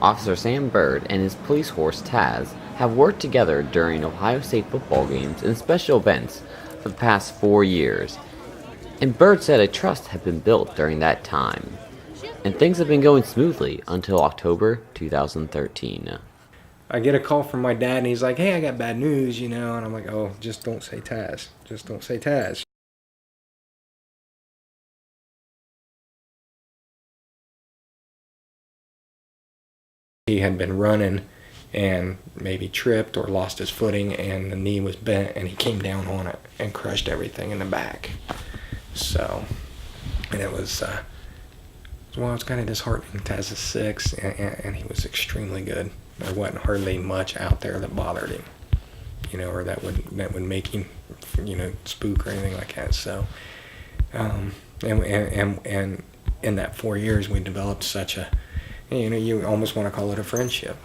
Officer Sam Bird and his police horse Taz have worked together during Ohio State football games and special events for the past 4 years, and Bird said a trust had been built during that time, and things have been going smoothly until October 2013. I get a call from my dad, and he's like, "Hey, I got bad news, you know," and I'm like, "Oh, just don't say Taz. Just don't say Taz." He had been running and maybe tripped or lost his footing, and the knee was bent, and he came down on it and crushed everything in the back. So, and it was, well, it's kind of disheartening. Taz is 6, and he was extremely good. There wasn't hardly much out there that bothered him, you know, or that would make him, you know, spook or anything like that. So, and in that 4 years, we developed such a, you know, you almost want to call it a friendship,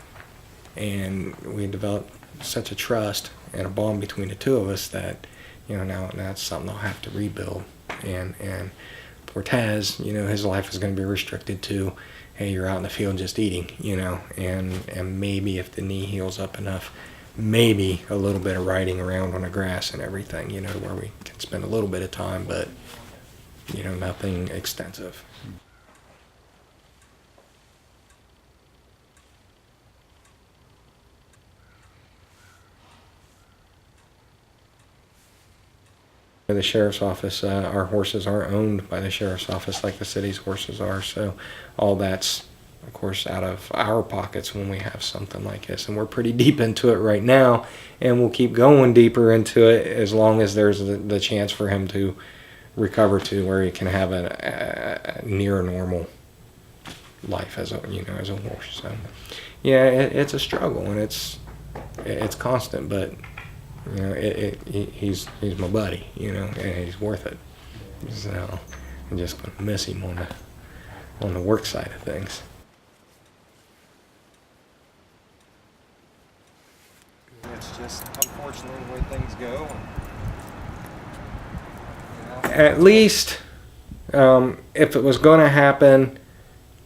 and we developed such a trust and a bond between the two of us that, you know, now it's something I'll have to rebuild. And poor Taz, you know, his life is going to be restricted to, hey, you're out in the field just eating, you know, and maybe if the knee heals up enough, maybe a little bit of riding around on the grass and everything, you know, where we can spend a little bit of time, but, you know, nothing extensive. The sheriff's office, our horses aren't owned by the sheriff's office like the city's horses are, so all that's, of course, out of our pockets when we have something like this, and we're pretty deep into it right now, and we'll keep going deeper into it as long as there's the chance for him to recover to where he can have a near normal life as a, you know, as a horse. So yeah, it's a struggle, and it's constant, but you know, he's my buddy, you know, and he's worth it. So I'm just gonna miss him on the work side of things. It's just unfortunately the way things go. At least, if it was going to happen,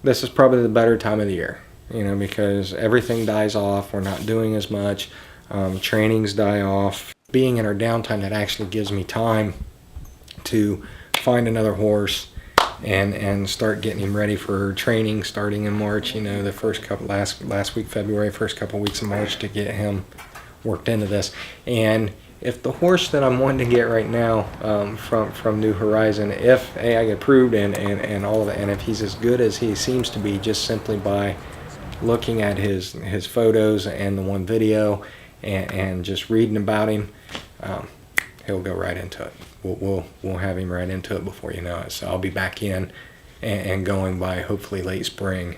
this is probably the better time of the year, you know, because everything dies off. We're not doing as much. Trainings die off. Being in our downtime, that actually gives me time to find another horse and start getting him ready for training starting in March. You know, the first couple last week February, first couple weeks of March, to get him worked into this. And if the horse that I'm wanting to get right now from New Horizon, if I get approved and all of that, and if he's as good as he seems to be, just simply by looking at his photos and the one video and just reading about him, he'll go right into it. We'll have him right into it before you know it. So I'll be back in and going by hopefully late spring.